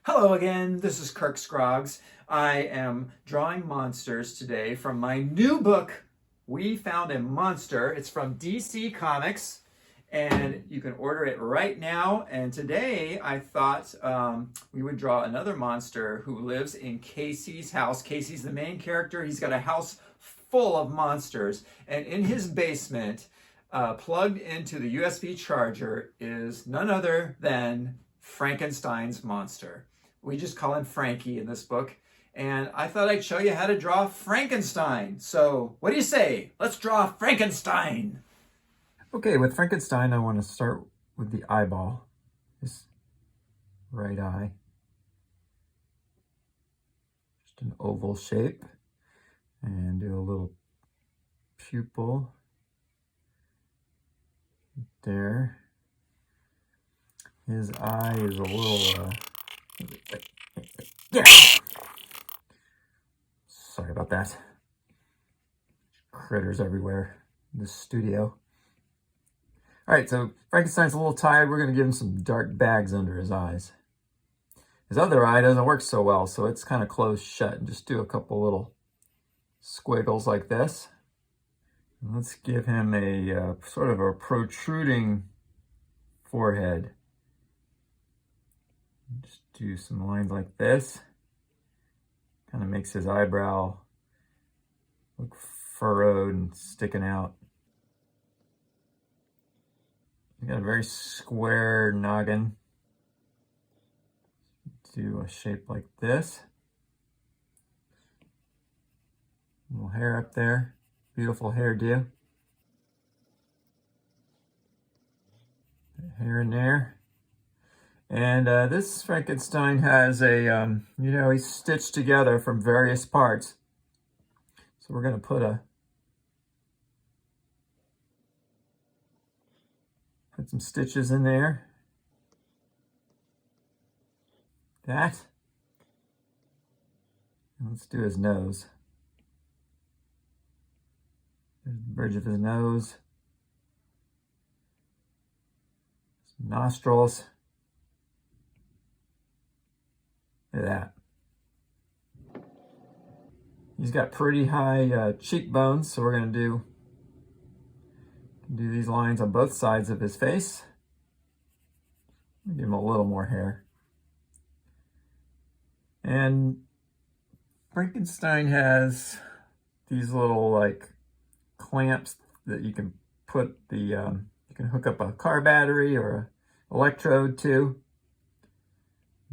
Hello again, this is Kirk Scroggs. I am drawing monsters today from my new book, We Found a Monster. It's from DC Comics, and you can order it right now. And today I thought we would draw another monster who lives in Casey's house. Casey's the main character. He's got a house full of monsters, and in his basement, plugged into the USB charger, is none other than Frankenstein's monster. We just call him Franky in this book. And I thought I'd show you how to draw Frankenstein. So what do you say? Let's draw Frankenstein. Okay, with Frankenstein, I want to start with the eyeball, his right eye. Just an oval shape, and do a little pupil there. His eye is a little, yeah! Sorry about that. Critters everywhere in the studio. All right, so Frankenstein's a little tired. We're going to give him some dark bags under his eyes. His other eye doesn't work so well, so it's kind of closed shut. And just do a couple little squiggles like this. And let's give him a sort of a protruding forehead. Just do some lines like this. Kind of makes his eyebrow look furrowed and sticking out. You got a very square noggin. Do a shape like this. Little hair up there. Beautiful hairdo. Hair in there. And this Frankenstein has a, he's stitched together from various parts. So we're going to put some stitches in there. That. And let's do his nose. There's the bridge of his nose. Some nostrils. Look at that. He's got pretty high cheekbones, so we're going to do these lines on both sides of his face. Give him a little more hair. And Frankenstein has these little like clamps that you can put you can hook up a car battery or an electrode to.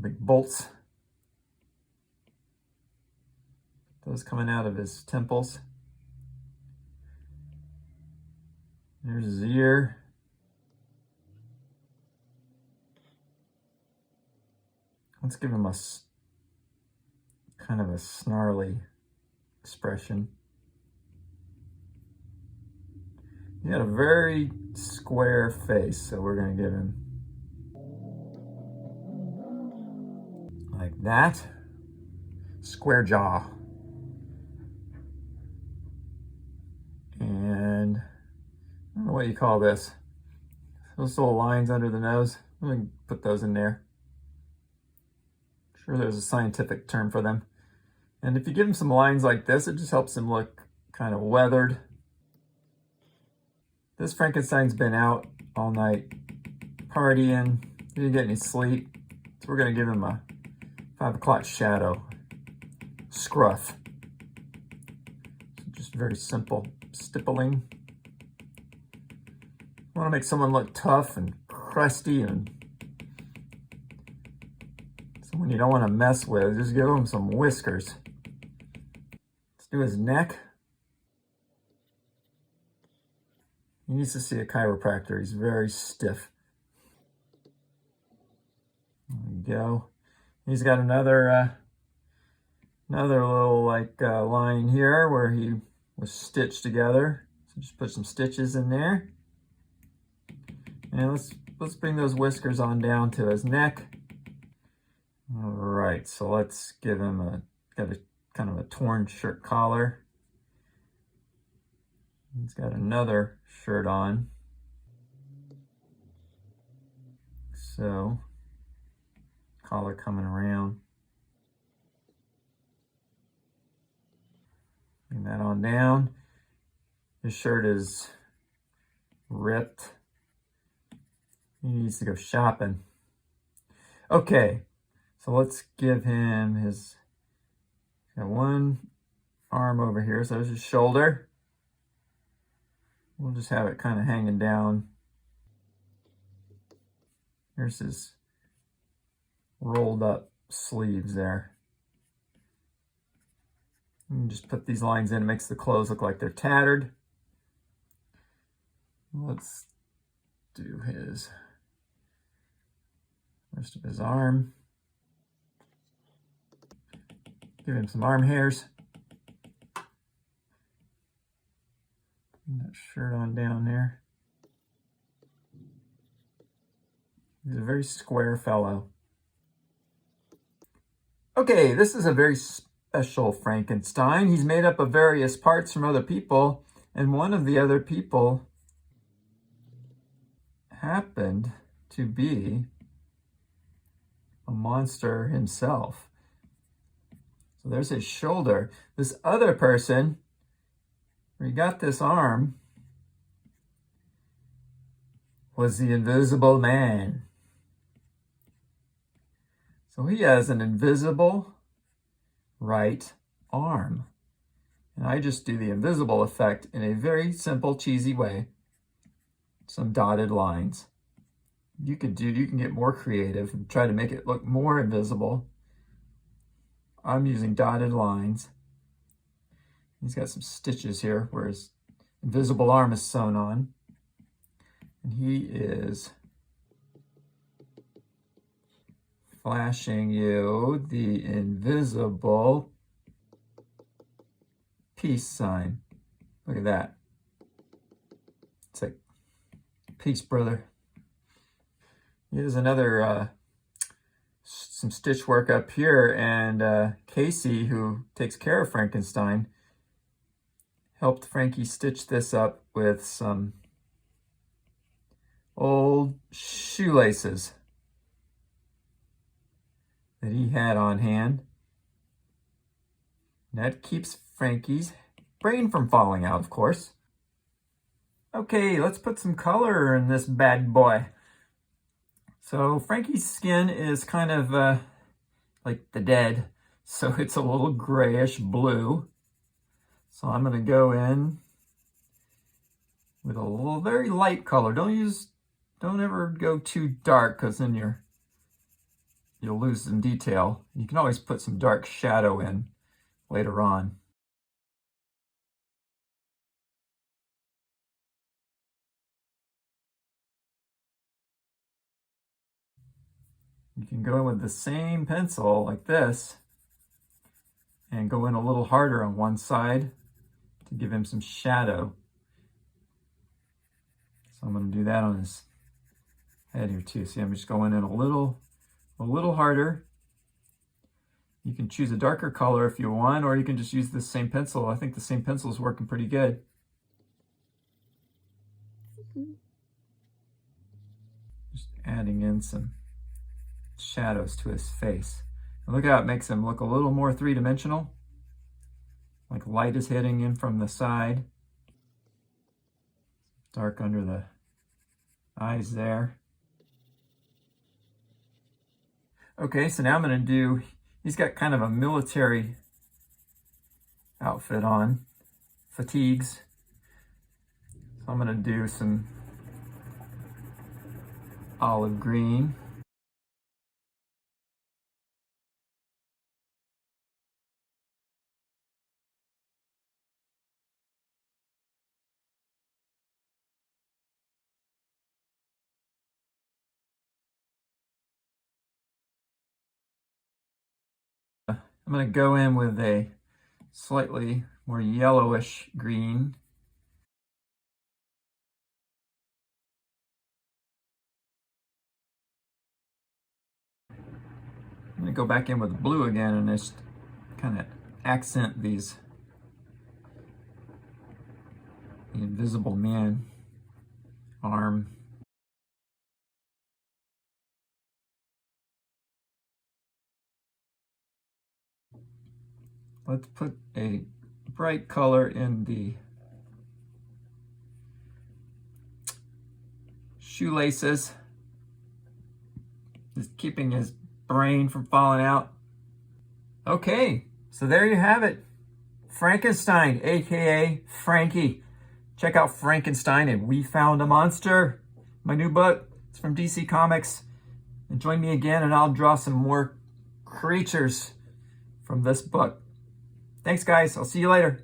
Big bolts. Those coming out of his temples. There's his ear. Let's give him a kind of a snarly expression. He's got a very square face, so we're going to give him like that. Square jaw. And I don't know what you call this. Those little lines under the nose. Let me put those in there. I'm sure there's a scientific term for them. And if you give him some lines like this, it just helps him look kind of weathered. This Frankenstein's been out all night partying. Didn't get any sleep. So we're going to give him a 5 o'clock shadow. Scruff. Just very simple stippling. I want to make someone look tough and crusty and someone you don't want to mess with. Just give him some whiskers. Let's do his neck. He needs to see a chiropractor. He's very stiff. There we go. He's got another little line here where he was stitched together. So just put some stitches in there. And let's bring those whiskers on down to his neck. All right, so let's give him got a kind of a torn shirt collar. He's got another shirt on. So collar coming around. Bring that on down. His shirt is ripped. He needs to go shopping. Okay, so let's give him his, got one arm over here, so there's his shoulder. We'll just have it kind of hanging down. Here's his rolled up sleeves there. And just put these lines in, it makes the clothes look like they're tattered. Let's do his rest of his arm. Give him some arm hairs. Put that shirt on down there. He's a very square fellow. Okay, this is a very special Frankenstein. He's made up of various parts from other people, and one of the other people happened to be a monster himself. So there's his shoulder. This other person, where he got this arm, was the Invisible Man. So he has an invisible right arm. And I just do the invisible effect in a very simple, cheesy way. Some dotted lines. You can get more creative and try to make it look more invisible. I'm using dotted lines. He's got some stitches here where his invisible arm is sewn on. And he is flashing you the invisible peace sign. Look at that. It's like, peace, brother. Here's another some stitch work up here, and Casey, who takes care of Frankenstein, helped Frankie stitch this up with some old shoelaces that he had on hand. That keeps Frankie's brain from falling out, of course. Okay, let's put some color in this bad boy. So Frankie's skin is kind of like the dead, so it's a little grayish blue. So I'm going to go in with a little very light color. Don't ever go too dark, because then you'll lose some detail. You can always put some dark shadow in later on. You can go in with the same pencil like this and go in a little harder on one side to give him some shadow. So I'm going to do that on his head here too. See, I'm just going in a little harder. You can choose a darker color if you want, or you can just use the same pencil. I think the same pencil is working pretty good. Just adding in some shadows to his face. And look how it makes him look a little more three-dimensional. Like light is hitting in from the side. Dark under the eyes there. Okay, so now I'm going to do, he's got kind of a military outfit on, fatigues. So I'm going to do some olive green. I'm going to go in with a slightly more yellowish green. I'm going to go back in with blue again and just kind of accent the Invisible Man arm. Let's put a bright color in the shoelaces. Just keeping his brain from falling out. Okay, so there you have it. Frankenstein, aka Franky. Check out Frankenstein and We Found a Monster. My new book. It's from DC Comics. And join me again and I'll draw some more creatures from this book. Thanks guys, I'll see you later.